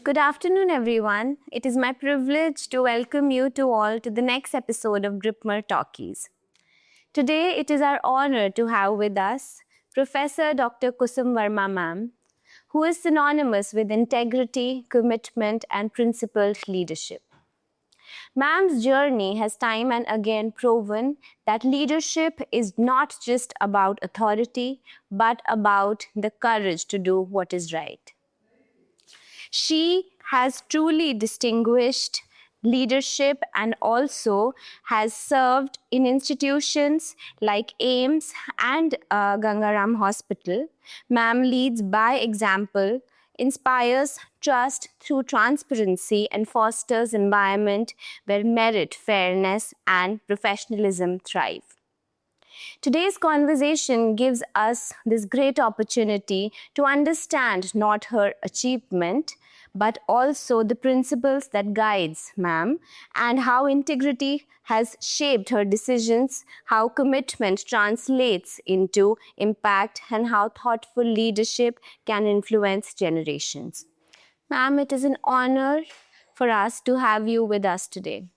Good afternoon, everyone. It is my privilege to welcome you to all to the next episode of Gripmer Talkies. Today, it is our honor to have with us Professor Dr. Kusum Verma ma'am, who is synonymous with integrity, commitment, and principled leadership. Ma'am's journey has time and again proven that leadership is not just about authority, but about the courage to do what is right. She has truly distinguished leadership and also has served in institutions like AIMS and Gangaram Hospital. Ma'am leads by example, inspires trust through transparency, and fosters environment where merit, fairness, and professionalism thrive. Today's conversation gives us this great opportunity to understand not her achievement, but also the principles that guides ma'am and how integrity has shaped her decisions, how commitment translates into impact, and how thoughtful leadership can influence generations. Ma'am, it is an honor for us to have you with us today.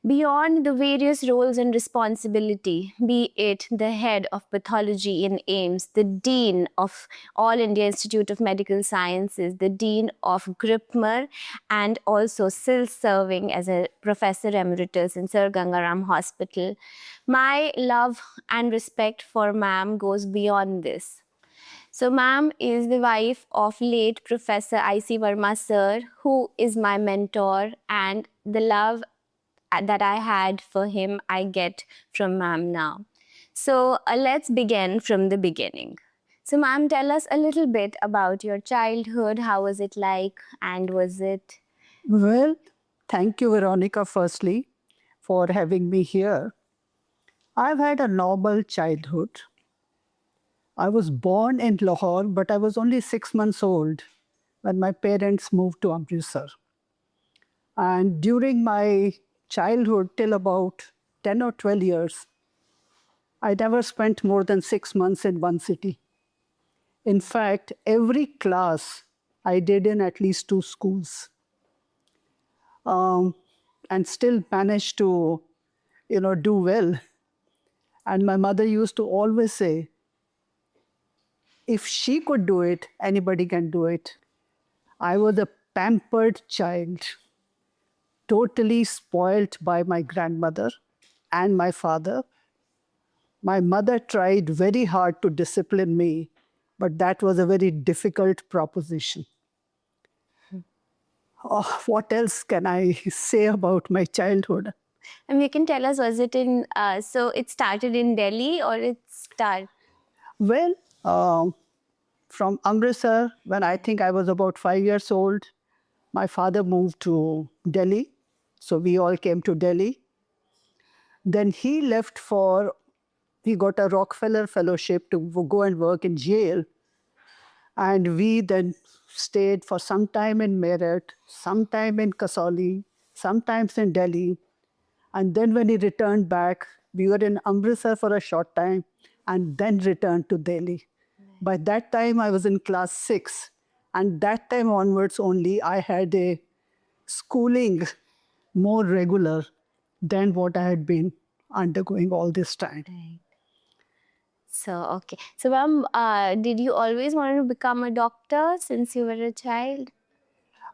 Beyond the various roles and responsibility, be it the head of pathology in AIMS, the dean of All India Institute of Medical Sciences, the dean of Gripmer, and also still serving as a professor emeritus in Sir Gangaram Hospital, my love and respect for ma'am goes beyond this. So, ma'am is the wife of late Professor I.C. Verma sir, who is my mentor, and the love that I had for him, I get from ma'am now. So let's begin from the beginning. So ma'am, tell us a little bit about your childhood. How was it like, and was it? Well, thank you, Veronica, firstly, for having me here. I've had a normal childhood. I was born in Lahore, but I was only 6 months old when my parents moved to Amritsar. And during my childhood, till about 10 or 12 years, I never spent more than 6 months in one city. In fact, every class I did in at least two schools. And still managed to, do well. And my mother used to always say, if she could do it, anybody can do it. I was a pampered child, totally spoilt by my grandmother and my father. My mother tried very hard to discipline me, but that was a very difficult proposition. Oh, what else can I say about my childhood? And you can tell us, was it in, so it started in Delhi or it started? Well, from Amritsar, when I think I was about 5 years old, my father moved to Delhi. So we all came to Delhi. Then he left he got a Rockefeller Fellowship to go and work in jail. And we then stayed for some time in Meerut, some time in Kasauli, sometimes in Delhi. And then when he returned back, we were in Amritsar for a short time and then returned to Delhi. By that time, I was in class 6. And that time onwards only, I had a schooling more regular than what I had been undergoing all this time. Right. So, okay. So, ma'am, did you always want to become a doctor since you were a child?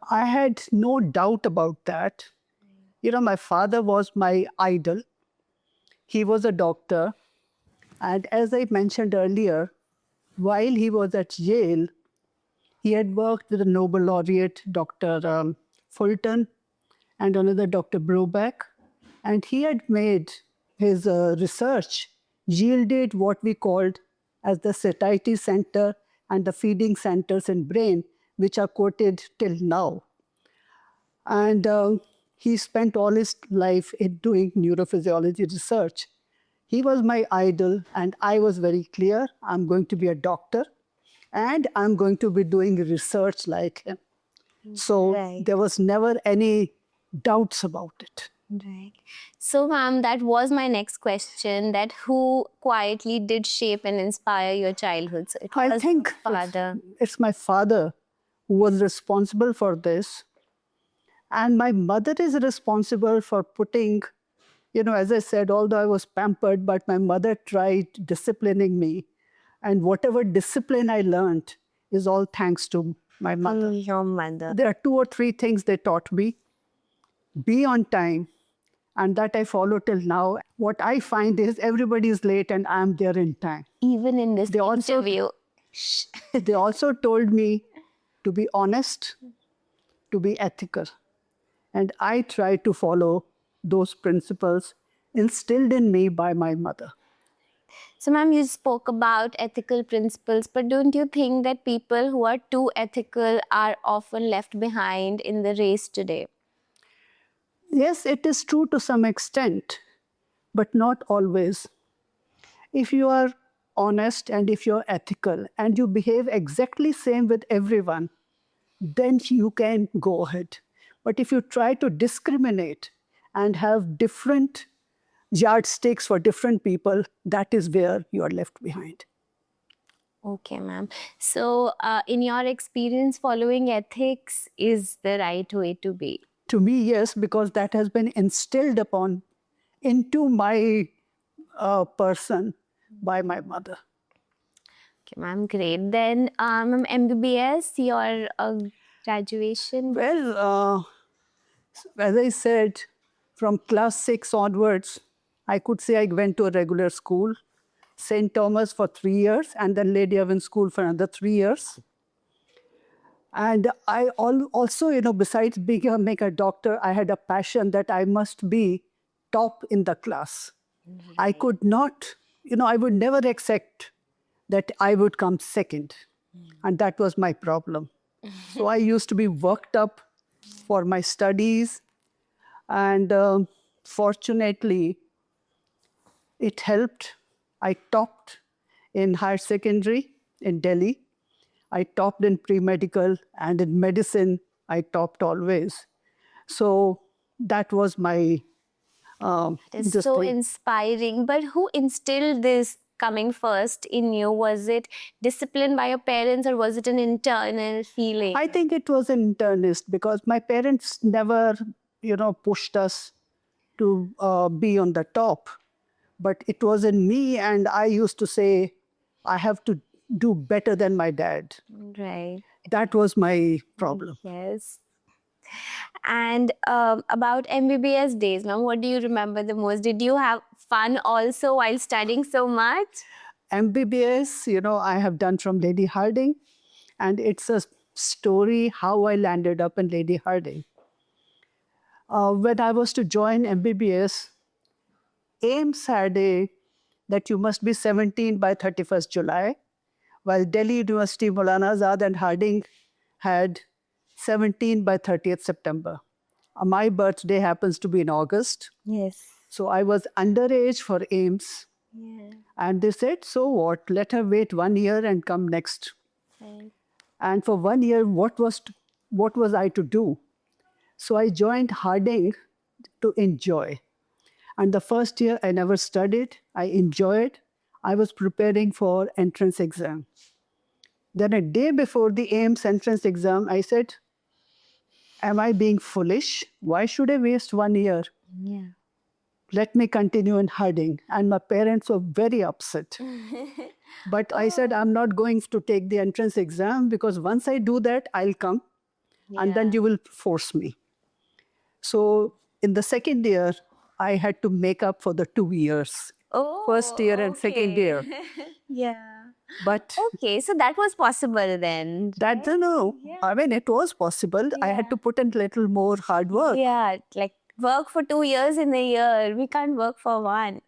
I had no doubt about that. My father was my idol. He was a doctor. And as I mentioned earlier, while he was at Yale, he had worked with the Nobel laureate Dr. Fulton and another Dr. Broback. And he had made his research yielded what we called as the satiety center and the feeding centers in brain, which are quoted till now. And he spent all his life in doing neurophysiology research. He was my idol, and I was very clear, I'm going to be a doctor, and I'm going to be doing research like him. So Right. there was never any doubts about it. Right. So, ma'am, that was my next question, that who quietly did shape and inspire your childhood? So it I was think father. it's my father who was responsible for this. And my mother is responsible for putting, as I said, although I was pampered, but my mother tried disciplining me. And whatever discipline I learned is all thanks to my mother. Your mother. There are 2 or 3 things they taught me. Be on time, and that I follow till now. What I find is everybody is late and I'm there in time. Even in this They also- interview. They also told me to be honest, to be ethical. And I try to follow those principles instilled in me by my mother. So, ma'am, you spoke about ethical principles, but don't you think that people who are too ethical are often left behind in the race today? Yes, it is true to some extent, but not always. If you are honest and if you're ethical and you behave exactly same with everyone, then you can go ahead. But if you try to discriminate and have different yardsticks for different people, that is where you are left behind. Okay, ma'am. So, in your experience, following ethics is the right way to be? To me, yes, because that has been instilled upon into my person by my mother. Okay, ma'am, great. Then, ma'am, MBBS, your graduation? Well, as I said, from class 6 onwards, I could say I went to a regular school, St. Thomas for 3 years, and then Lady Evans School for another 3 years. And I also, besides becoming a doctor, I had a passion that I must be top in the class. I could not, I would never accept that I would come second. And that was my problem. So I used to be worked up for my studies. And fortunately, it helped. I topped in higher secondary in Delhi. I topped in pre-medical, and in medicine, I topped always. So that was my It's this so thing. inspiring. But who instilled this coming first in you? Was it discipline by your parents or was it an internal feeling? I think it was an internist because my parents never, pushed us to be on the top. But it was in me, and I used to say, I have to do better than my dad. Right. That was my problem. Yes. And about MBBS days, ma'am, what do you remember the most? Did you have fun also while studying so much? MBBS, I have done from Lady Harding, and it's a story how I landed up in Lady Harding. When I was to join MBBS, AIMS had that you must be 17 by 31st July, while Delhi University, Maulana Azad and Harding had 17 by 30th September. My birthday happens to be in August. Yes. So I was underage for AIMS. Yeah. And they said, so what? Let her wait 1 year and come next. Right. And for 1 year, what was I to do? So I joined Harding to enjoy. And the first year, I never studied. I enjoyed. I was preparing for entrance exam. Then a day before the AIMS entrance exam, I said, am I being foolish? Why should I waste 1 year? Yeah. Let me continue in Harding. And my parents were very upset. But I said, I'm not going to take the entrance exam because once I do that, I'll come. And then you will force me. So in the second year, I had to make up for the 2 years. Oh, First year and second okay. year. Yeah. But Okay, so that was possible then. that, I mean, it was possible. I had to put in a little more hard work. Yeah, like work for 2 years in a year. We can't work for one.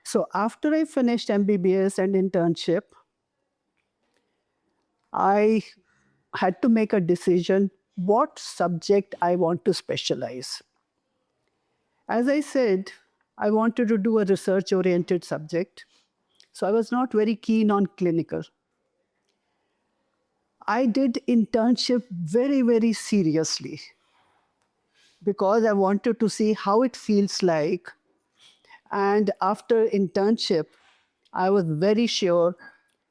So after I finished MBBS and internship, I had to make a decision what subject I want to specialize. As I said, I wanted to do a research-oriented subject. So I was not very keen on clinical. I did internship very, very seriously because I wanted to see how it feels like. And after internship, I was very sure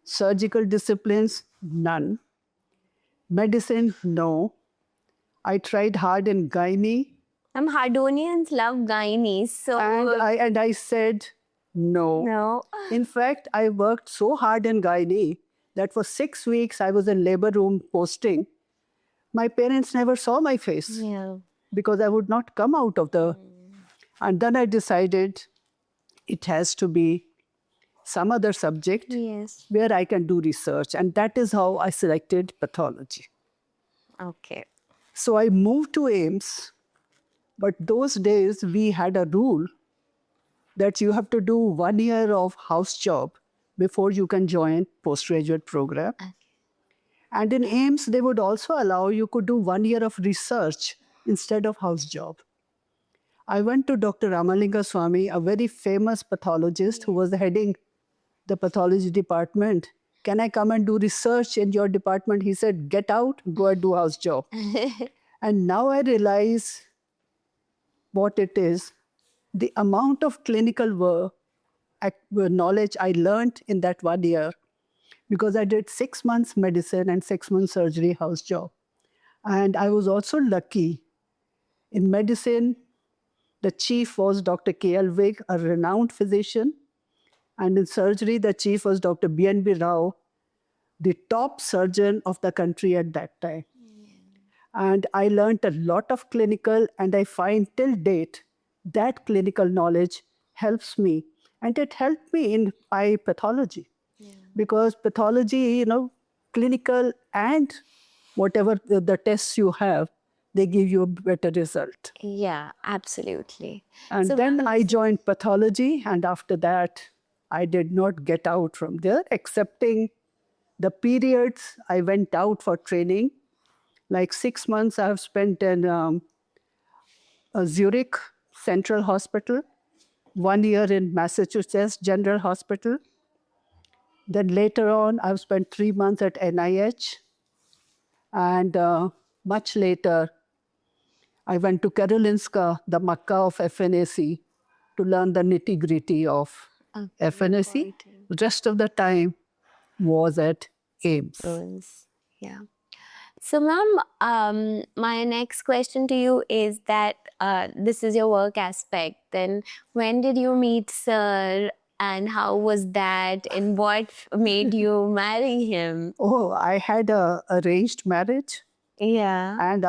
surgical disciplines, none. Medicine, no. I tried hard in gynae, Hardonians love gynae, so and I said no. no. In fact, I worked so hard in gynae that for 6 weeks I was in labor room posting. My parents never saw my face Yeah. because I would not come out of the. And then I decided it has to be some other subject Yes. where I can do research. And that is how I selected pathology. Okay. So I moved to AIMS, but those days we had a rule that you have to do 1 year of house job before you can join postgraduate program. Okay. And in AIMS, they would also allow you could do 1 year of research instead of house job. I went to Dr. Ramalinga Swami, a very famous pathologist who was heading the pathology department. Can I come and do research in your department? He said, get out, go and do house job. And now I realize what it is. The amount of clinical work, knowledge I learned in that 1 year, because I did 6 months medicine and 6 months surgery house job. And I was also lucky. In medicine, the chief was Dr. K.L. Vig, a renowned physician. And in surgery, the chief was Dr. B.N.B. Rao, the top surgeon of the country at that time. And I learned a lot of clinical, and I find till date that clinical knowledge helps me. And it helped me in my pathology. Because pathology, clinical and whatever the tests you have, they give you a better result. Yeah, absolutely. And So then I joined pathology, and after that, I did not get out from there, excepting the periods I went out for training. Like 6 months I have spent in Zurich Central Hospital, 1 year in Massachusetts General Hospital. Then later on, I've spent 3 months at NIH. And much later, I went to Karolinska, the Mecca of FNAC, to learn the nitty-gritty of FNAC. The rest of the time was at AIMS. Yeah. So, ma'am, my next question to you is that this is your work aspect. Then, when did you meet Sir, and how was that, and what made you marry him? Oh, I had a arranged marriage, Yeah. and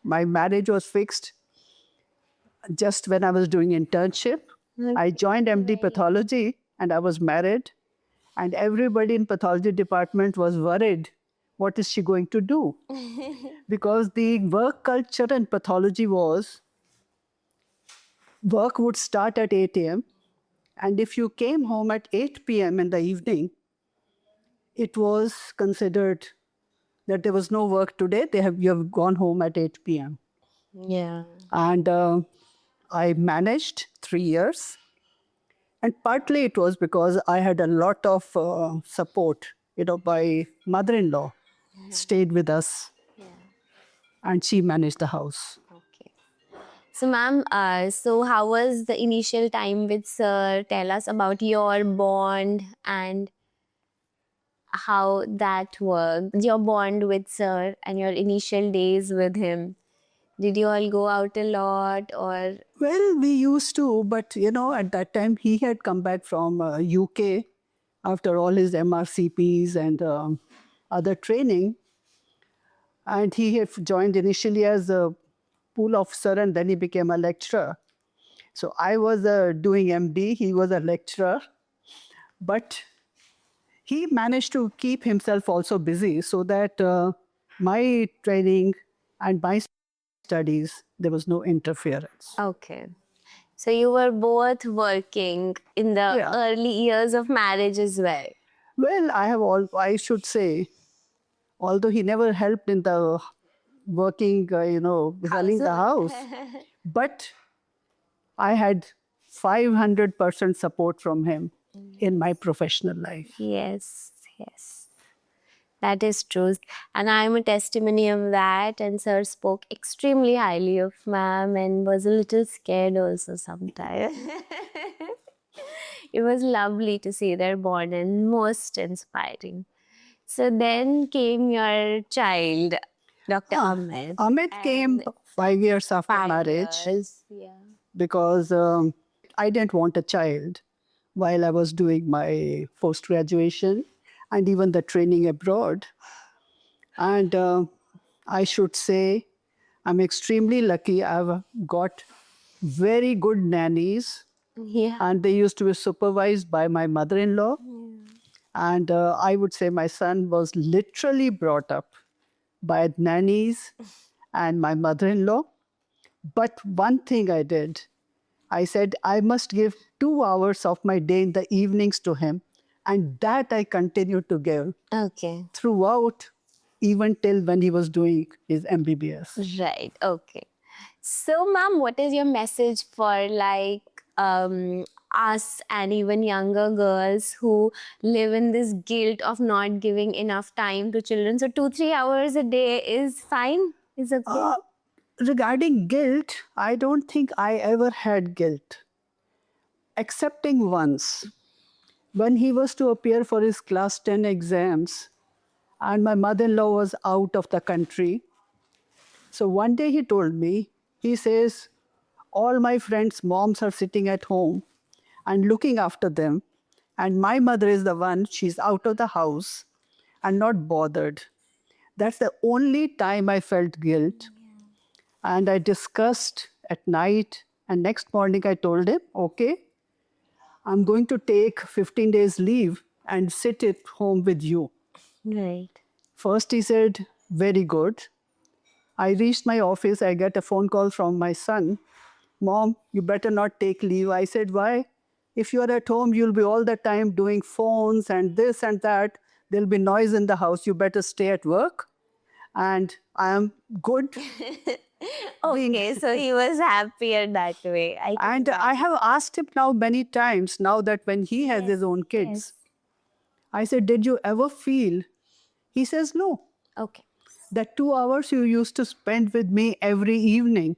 my marriage was fixed just when I was doing internship. I joined MD pathology, and I was married, and everybody in pathology department was worried. What is she going to do? Because the work culture in pathology was work would start at 8 a.m. And if you came home at 8 p.m. in the evening, it was considered that there was no work today. You have gone home at 8 p.m. Yeah. And I managed 3 years. And partly it was because I had a lot of support. My mother-in-law stayed with us, and she managed the house. Okay. So, ma'am, so how was the initial time with Sir? Tell us about your bond and how that worked. Your bond with Sir and your initial days with him. Did you all go out a lot, or? Well, we used to, but at that time he had come back from UK after all his MRCPs and other training, and he had joined initially as a pool officer, and then he became a lecturer. So I was doing MD, he was a lecturer, but he managed to keep himself also busy so that my training and my studies, there was no interference. Okay. So you were both working in the Yeah. early years of marriage as well. Well, I should say, although he never helped in the working, running the house, but I had 500% support from him in my professional life. Yes, yes. That is true. And I'm a testimony of that. And Sir spoke extremely highly of ma'am and was a little scared also sometimes. It was lovely to see their bond and most inspiring. So then came your child, Dr. Ah, Amit. Amit came 5 years after 5 years. marriage Yeah. because I didn't want a child while I was doing my post graduation and even the training abroad. And I should say, I'm extremely lucky. I've got very good nannies, Yeah. and they used to be supervised by my mother in law. And I would say my son was literally brought up by nannies and my mother in law. But one thing I did, I said, I must give 2 hours of my day in the evenings to him. And that I continued to give Okay. throughout, even till when he was doing his MBBS. Right. Okay. So, ma'am, what is your message for like us and even younger girls who live in this guilt of not giving enough time to children? So, 2-3 hours a day is fine. Is okay. Regarding guilt, I don't think I ever had guilt, excepting once when he was to appear for his class 10 exams and my mother-in-law was out of the country. So one day he told me, he says, all my friends' moms are sitting at home and looking after them. And my mother is the one, she's out of the house and not bothered. That's the only time I felt guilt. And I discussed at night. And next morning I told him, okay, I'm going to take 15 days leave and sit at home with you. Right. First he said, very good. I reached my office, I get a phone call from my son. Mom, you better not take leave. I said, why? If you're at home, you'll be all the time doing phones and this and that. There'll be noise in the house. You better stay at work. And I am good. Okay, so he was happier that way. And I have asked him now many times, now that when he has his own kids, I said, did you ever feel? He says, no. Okay. That 2 hours you used to spend with me every evening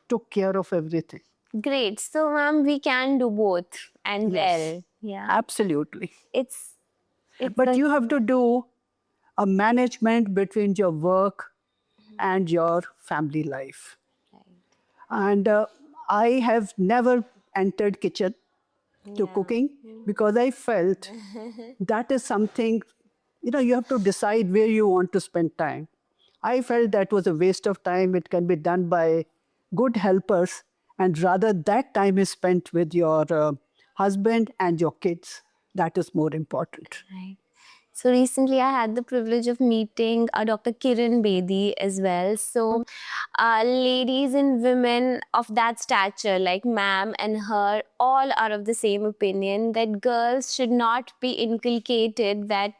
took care of everything. Great. So, ma'am, we can do both and well. Yeah. Absolutely. It's But you have to do a management between your work and your family life. And I have never entered kitchen to cooking because I felt that is something, you have to decide where you want to spend time. I felt that was a waste of time. It can be done by good helpers, and rather that time is spent with your husband and your kids. That is more important. Right. So recently I had the privilege of meeting Dr. Kiran Bedi as well. So ladies and women of that stature like ma'am and her all are of the same opinion that girls should not be inculcated that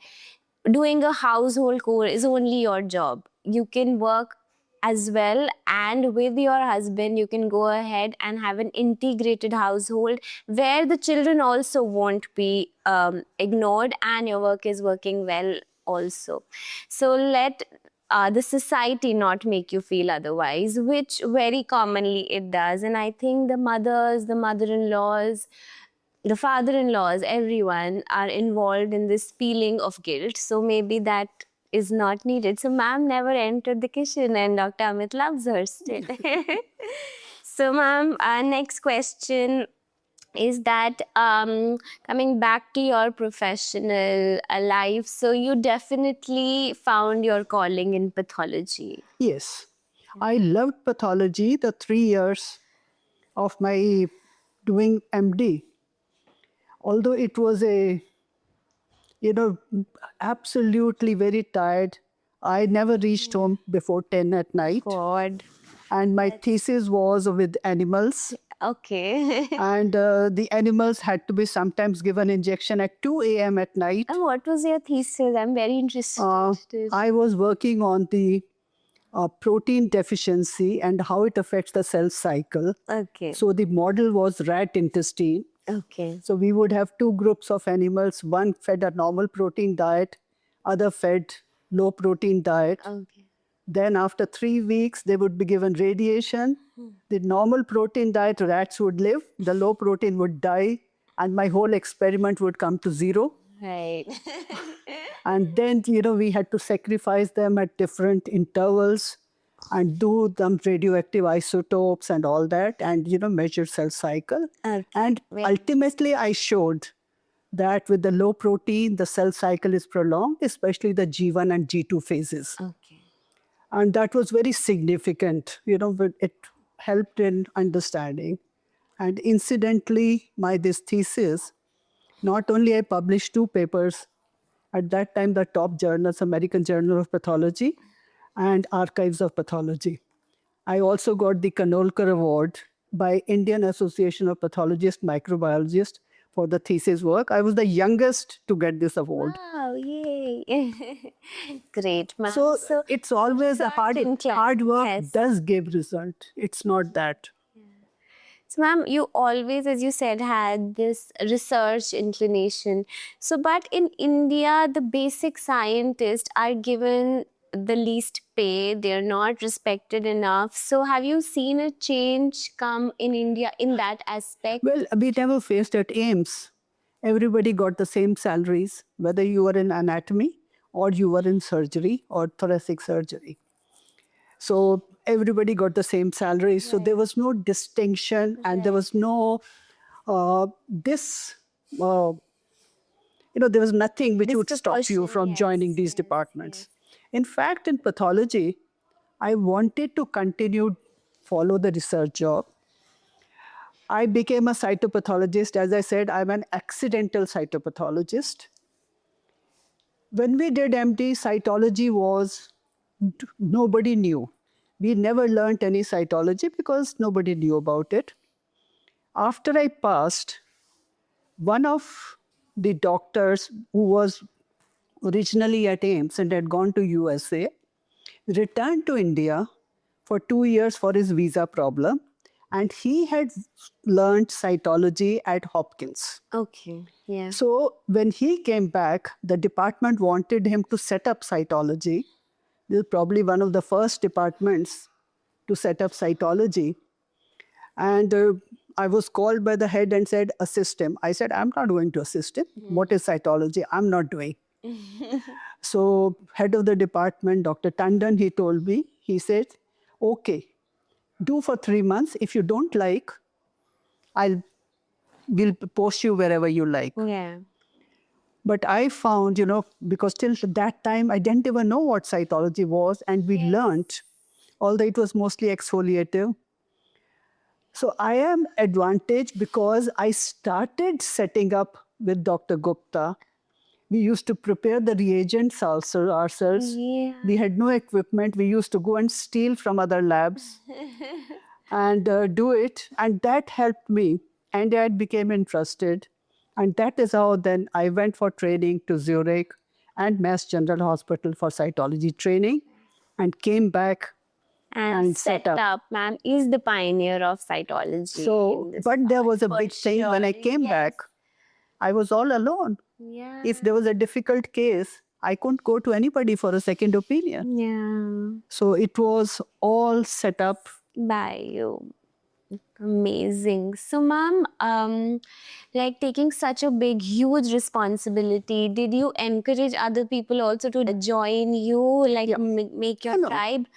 doing a household chore is only your job. You can work as well, and with your husband you can go ahead and have an integrated household where the children also won't be ignored and your work is working well also. So let the society not make you feel otherwise, which very commonly it does. And I think the mothers, the mother-in-laws, the father-in-laws, everyone are involved in this feeling of guilt. So maybe that is not needed. So ma'am never entered the kitchen and Dr. Amit loves her still. So ma'am, our next question is that coming back to your professional life, so you definitely found your calling in pathology. Yes, I loved pathology the 3 years of my doing MD. Although it was absolutely very tired. I never reached home before 10 at night. God. And my thesis was with animals. Okay. And the animals had to be sometimes given injection at 2 a.m. at night. And what was your thesis? I'm very interested. I was working on the protein deficiency and how it affects the cell cycle. Okay. So the model was rat intestine. Okay. So we would have two groups of animals. One fed a normal protein diet, other fed low protein diet. Okay. Then after 3 weeks, they would be given radiation. The normal protein diet, rats would live. The low protein would die. And my whole experiment would come to zero. Right. And then, we had to sacrifice them at different intervals and do them radioactive isotopes and all that and, measure cell cycle. Okay. And ultimately, I showed that with the low protein, the cell cycle is prolonged, especially the G1 and G2 phases. Okay. And that was very significant. But it helped in understanding. And incidentally, this thesis, not only I published 2 papers, at that time the top journals, American Journal of Pathology and Archives of Pathology. I also got the Kanolkar Award by Indian Association of Pathologists, Microbiologists for the thesis work. I was the youngest to get this award. Wow, yay. Great, ma'am. So it's always a hard work Yes. does give result. It's not that. So, ma'am, you always, as you said, had this research inclination. So, but in India, the basic scientists are given the least pay. They're not respected enough. So, have you seen a change come in India in that aspect? Well, we never faced at AIMS. Everybody got the same salaries, whether you were in anatomy or you were in surgery or thoracic surgery. So everybody got the same salary. So there was no distinction and there was no there was nothing which would stop you from joining these departments. In fact, in pathology, I wanted to continue follow the research job. I became a cytopathologist. As I said, I'm an accidental cytopathologist. When we did MD, cytology was, nobody knew. We never learned any cytology because nobody knew about it. After I passed, one of the doctors who was originally at AIMS and had gone to USA returned to India for 2 years for his visa problem. And he had learned cytology at Hopkins. Okay, yeah. So when he came back, the department wanted him to set up cytology. This is probably one of the first departments to set up cytology. And I was called by the head and said, assist him. I said, I'm not going to assist him. What is cytology? I'm not doing. So head of the department, Dr. Tandon, he told me, he said, okay, do for 3 months. If you don't like, we'll post you wherever you like. Yeah. But I found, because till that time, I didn't even know what cytology was. And we learned, although it was mostly exfoliative. So I am advantaged because I started setting up with Dr. Gupta. We used to prepare the reagents also ourselves. Yeah. We had no equipment. We used to go and steal from other labs and do it. And that helped me. And I became interested. And that is how then I went for training to Zurich and Mass General Hospital for cytology training and came back and set up. Ma'am is the pioneer of cytology. So, but there was a big thing when I came back, I was all alone. Yeah. If there was a difficult case, I couldn't go to anybody for a second opinion. Yeah. So it was all set up By you. Amazing. So, ma'am, like taking such a big, huge responsibility, did you encourage other people also to join you, like make your No. tribe?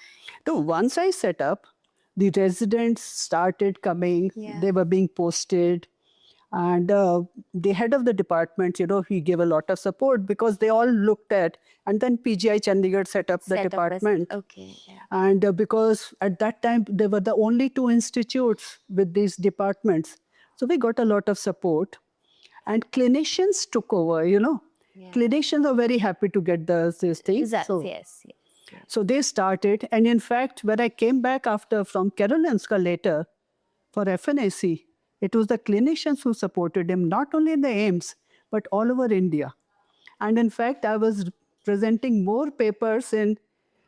So once I set up, the residents started coming. Yeah. They were being posted. And the head of the department, he gave a lot of support because they all looked at, and then PGI Chandigarh set up the department. Okay. Yeah. And because at that time, they were the only 2 institutes with these departments. So we got a lot of support. And clinicians took over, Yeah. Clinicians are very happy to get these things. Yes. So they started. And in fact, when I came back from Karolinska later for FNAC, it was the clinicians who supported him, not only in the AIMS, but all over India. And in fact, I was presenting more papers in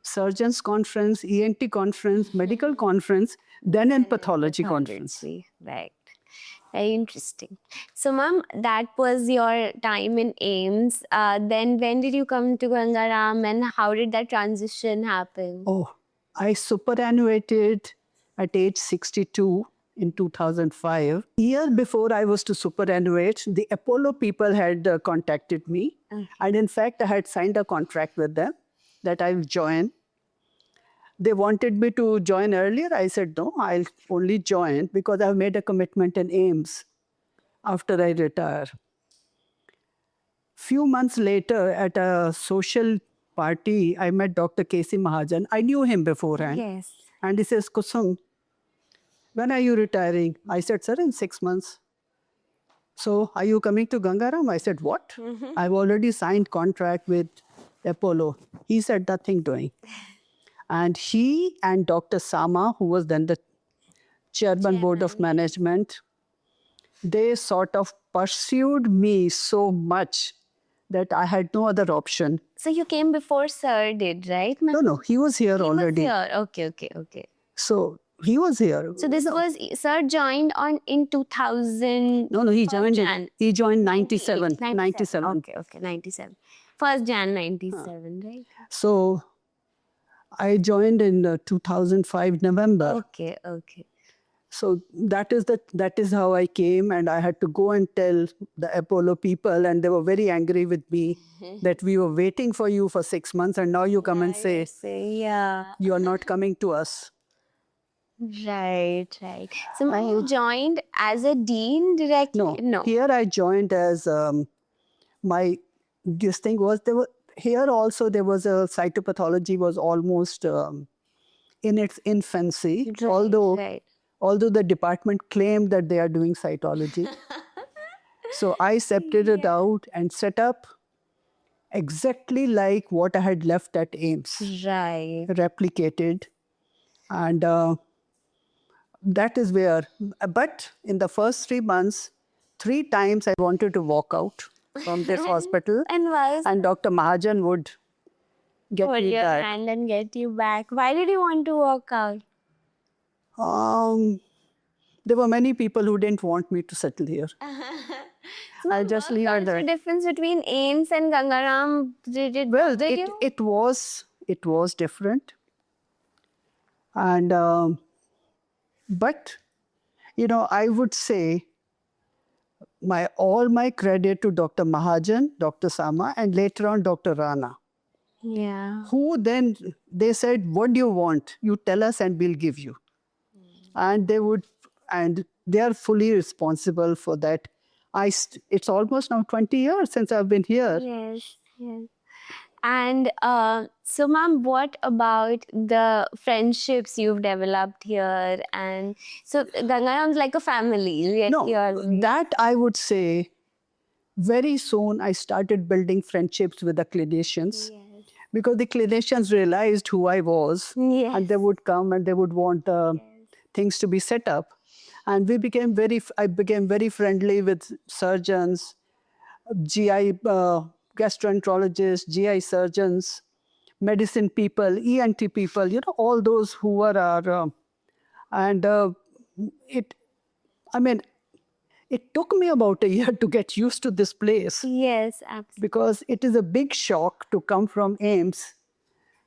surgeons conference, ENT conference, medical conference than in pathology conference. Right. Very interesting. So, ma'am, that was your time in AIMS. Then when did you come to Gangaram and how did that transition happen? Oh, I superannuated at age 62 in 2005. Year before I was to superannuate, the Apollo people had contacted me. And in fact, I had signed a contract with them that I'll join. They wanted me to join earlier. I said, no, I'll only join because I've made a commitment in AIMS after I retire. Few months later, at a social party, I met Dr. K.C. Mahajan. I knew him beforehand. Yes. And he says, Kusum, when are you retiring? I said, sir, in 6 months. So, are you coming to Gangaram? I said, what? I've already signed contract with Apollo. He said, nothing doing. And he and Dr. Sama, who was then the chairman board of management, they sort of pursued me so much that I had no other option. So you came before Sir did, right? No, he was here already. He was here. Okay. So he was here. So this was Sir joined in 2000. No, he joined. Jan. He joined 97. 97. Okay, 97. First Jan 97, right? So I joined in 2005 November. Okay. So that is how I came, and I had to go and tell the Apollo people, and they were very angry with me that we were waiting for you for 6 months, and now you come and say Yeah. you are not coming to us. Right. So you joined as a dean directly? No. Here I joined as this thing was here also there was a cytopathology was almost in its infancy, although the department claimed that they are doing cytology. So I separated out and set up exactly like what I had left at AIMS. Right. Replicated. And that is where, but in the first 3 months, 3 times I wanted to walk out from this hospital. And Dr. Mahajan would get me your back. hand and get you back. Why did you want to walk out? There were many people who didn't want me to settle here. I'll just leave it there. What's the difference between AIMS and Gangaram? It was different. And but I would say all my credit to Dr. Mahajan, Dr. Sama, and later on Dr. Rana. Yeah. Who then they said, what do you want? You tell us and we'll give you. And they are fully responsible for that. It's almost now 20 years since I've been here. Yes. And so, ma'am, what about the friendships you've developed here? And so Gangaram's like a family. No, that I would say very soon I started building friendships with the clinicians. Yes. Because the clinicians realized who I was. Yes. And they would come and they would want things to be set up. And I became very friendly with surgeons, GI gastroenterologists, GI surgeons, medicine people, ENT people, all those who were our, it took me about a year to get used to this place. Yes, absolutely. Because it is a big shock to come from AIMS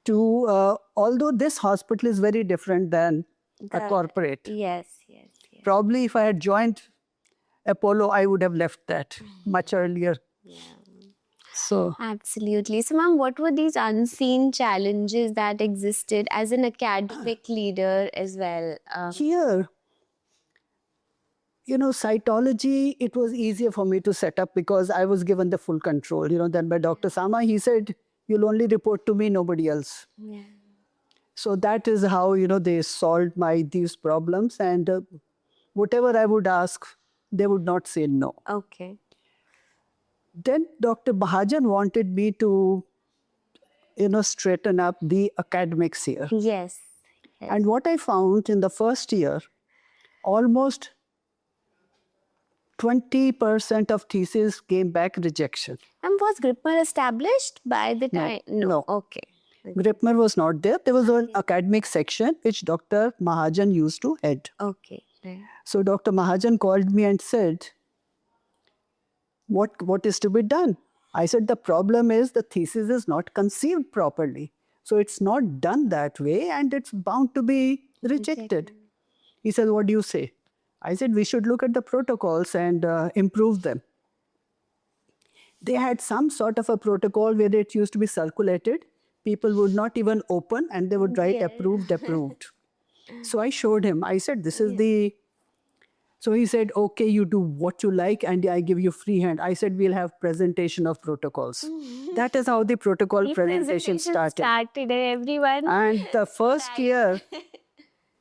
to, although this hospital is very different than a corporate. Yes. Probably if I had joined Apollo, I would have left that much earlier. Yeah. So Absolutely. So, ma'am, what were these unseen challenges that existed as an academic leader as well? Here, cytology, it was easier for me to set up because I was given the full control. Then by Dr. Sama, he said, you'll only report to me, nobody else. Yeah. So that is how, they solved these problems. And whatever I would ask, they would not say no. Okay. Then Dr. Mahajan wanted me to, straighten up the academics here. Yes. And what I found in the first year, almost 20% of theses came back rejection. And was Gripmer established by the time? No. Okay. Gripmer was not there. There was an academic section which Dr. Mahajan used to head. Okay. Right. So Dr. Mahajan called me and said, what is to be done? I said, the problem is the thesis is not conceived properly. So it's not done that way and it's bound to be rejected. He said, what do you say? I said, we should look at the protocols and improve them. They had some sort of a protocol where it used to be circulated. People would not even open and they would write Yeah. approved, approved. So I showed him. I said, this is the... So he said, okay, you do what you like and I give you free hand. I said, we'll have presentation of protocols. That is how the protocol The presentation started. and everyone. And the first year,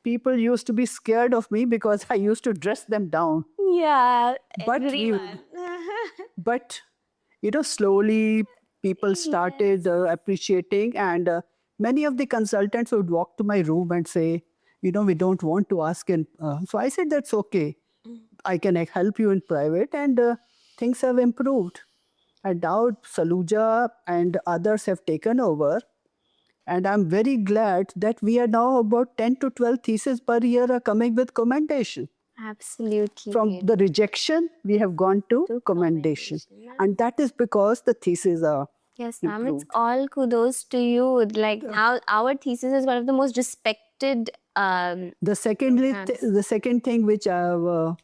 people used to be scared of me because I used to dress them down. Yeah, But everyone. But, slowly people started appreciating, and many of the consultants would walk to my room and say, we don't want to ask. So I said, that's okay. I can help you in private, and things have improved. And now Saluja and others have taken over. And I'm very glad that we are now about 10 to 12 theses per year are coming with commendation. Absolutely. From the rejection, we have gone to commendation. And that is because the theses are Yes, ma'am. It's improved. all kudos to you. Like now, our thesis is one of the most respected. The second thing which I've,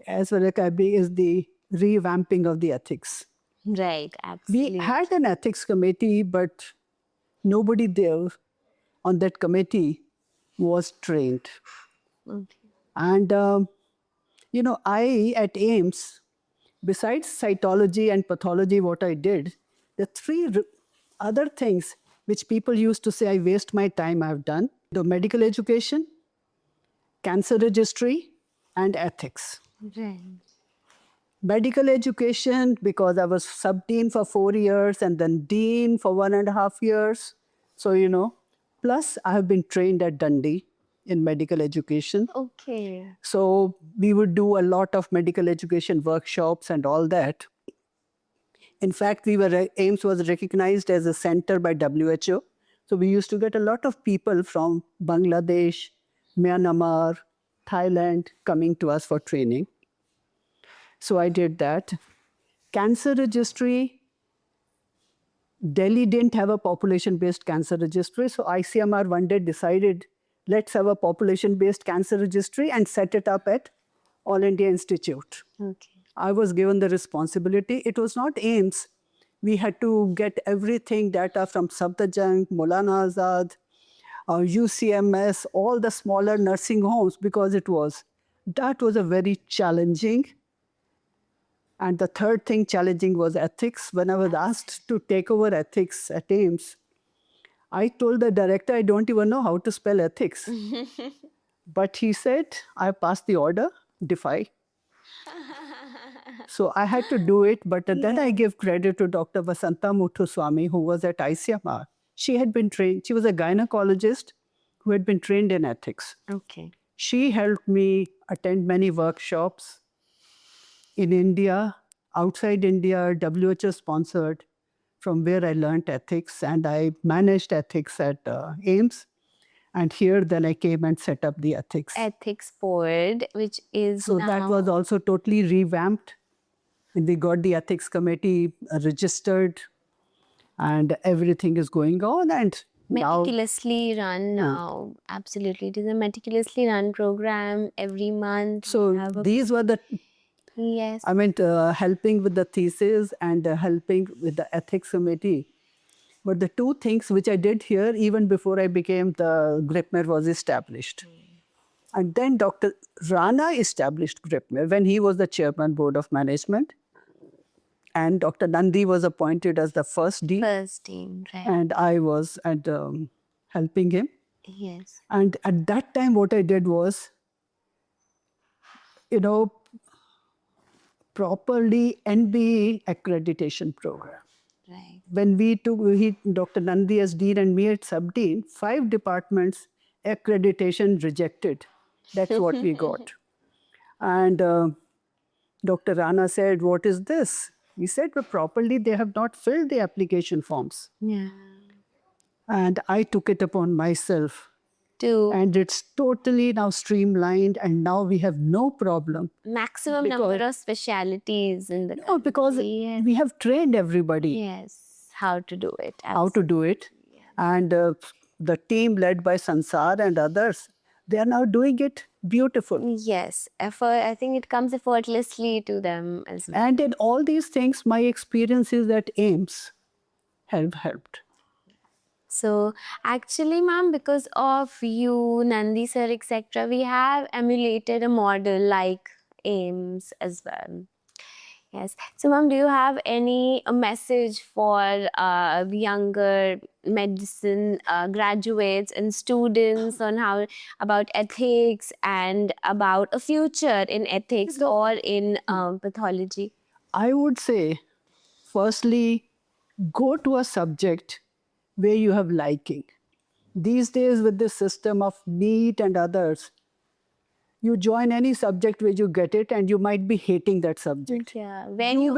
as well as is the revamping of the ethics. Right, absolutely. We had an ethics committee, but nobody there on that committee was trained. Okay. And, I at AIMS, besides cytology and pathology, what I did, the three other things which people used to say I waste my time, I've done: the medical education, cancer registry, and ethics. Right. Medical education, because I was sub-dean for 4 years and then dean for 1.5 years. So, plus I have been trained at Dundee in medical education. Okay. So we would do a lot of medical education workshops and all that. In fact, AIMS was recognized as a center by WHO. So we used to get a lot of people from Bangladesh, Myanmar, Thailand coming to us for training. So I did that. Cancer registry, Delhi didn't have a population-based cancer registry. So ICMR one day decided, let's have a population-based cancer registry and set it up at All India Institute. Okay. I was given the responsibility. It was not AIMS. We had to get everything, data from Safdarjung, Maulana Azad, UCMS, all the smaller nursing homes, because that was a very challenging. And the third thing challenging was ethics. When I was asked to take over ethics at AIMS, I told the director, I don't even know how to spell ethics. But he said, I passed the order, defy. So I had to do it, but then I give credit to Dr. Vasanta Muthuswamy, who was at ICMR. She had been trained, she was a gynecologist who had been trained in ethics. Okay. She helped me attend many workshops in India, outside India, WHO sponsored, from where I learned ethics, and I managed ethics at AIMS. And here, then I came and set up the ethics. Ethics board, which is So that was also totally revamped. And we got the ethics committee registered, and everything is going on. And now, meticulously run now. Absolutely. It is a meticulously run program every month. so these were the, Yes. helping with the thesis and helping with the ethics committee. But the two things which I did here, even before I became the GRIPMER was established. And then Dr. Rana established GRIPMER when he was the chairman board of management. And Dr. Nandi was appointed as the first dean. First team, right. And I was helping him. Yes. And at that time, what I did was, properly NBE accreditation program. Right. When we took Dr. Nandi as dean and me as sub-dean, 5 departments accreditation rejected. That's what we got. And Dr. Rana said, what is this? We said, well, properly they have not filled the application forms. Yeah. And I took it upon myself. To And it's totally now streamlined, and now we have no problem. maximum number of specialities in the No, because country. we have trained everybody Yes. How to do it. how to do it. And the team led by Sansar and others, they are now doing it beautiful. Yes, effort. I think it comes effortlessly to them as well. And in all these things, my experiences at AIMS have helped. So actually, ma'am, because of you, Nandi sir, etc., we have emulated a model like AIMS as well. Yes. So, ma'am, do you have any message for younger medicine graduates and students on how about ethics and about a future in ethics or in pathology? I would say, firstly, go to a subject where you have liking. These days, with the system of NEET and others, you join any subject where you get it and you might be hating that subject. Yeah, when you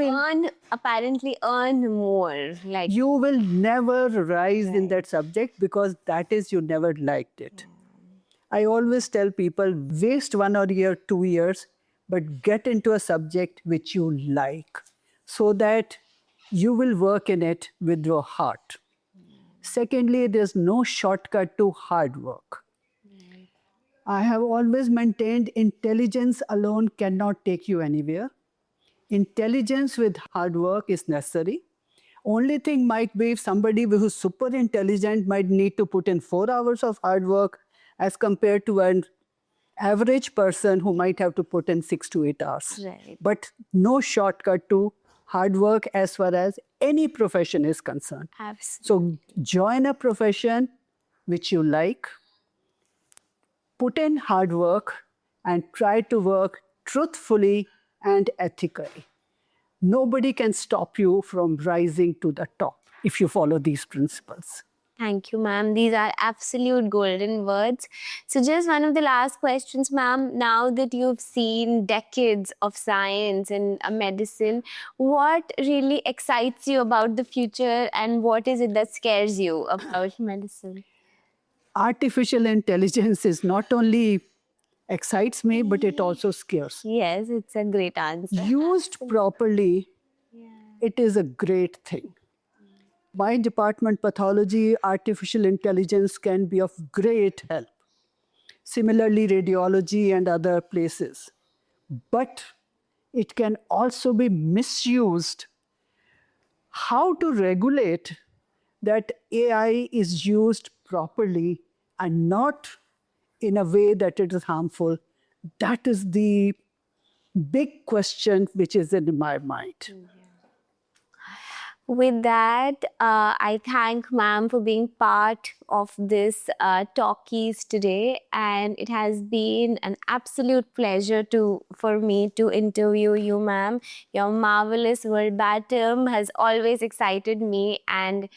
apparently earn more, like You will never rise in that subject because that is you never liked it. I always tell people waste 1 year, 2 years, but get into a subject which you like so that you will work in it with your heart. Secondly, there's no shortcut to hard work. I have always maintained intelligence alone cannot take you anywhere. Intelligence with hard work is necessary. Only thing might be if somebody who's super intelligent might need to put in 4 hours of hard work as compared to an average person who might have to put in 6 to 8 hours. Right. But no shortcut to hard work as far as any profession is concerned. absolutely. So join a profession which you like, put in hard work, and try to work truthfully and ethically. Nobody can stop you from rising to the top if you follow these principles. Thank you, ma'am. These are absolute golden words. So, just one of the last questions, ma'am. Now that you've seen decades of science and medicine, what really excites you about the future and what is it that scares you about medicine? Artificial intelligence is not only excites me, but it also scares. Yes, it's a great answer. Used properly, it is a great thing. My department, pathology, artificial intelligence can be of great help. Similarly, radiology and other places. But it can also be misused. How to regulate that AI is used properly and not in a way that it is harmful, that is the big question which is in my mind. With that, I thank ma'am for being part of this talkies today, and it has been an absolute pleasure for me to interview you, ma'am. Your marvelous verbatim has always excited me, and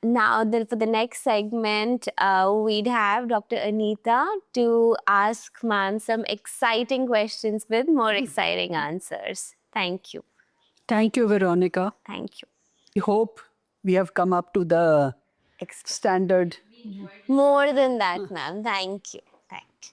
now for the next segment, we'd have Dr. Anita to ask ma'am some exciting questions with more exciting answers. Thank you. Thank you, Veronica. Thank you. I hope we have come up to the standard. More than that, ma'am. Thank you. Thank you.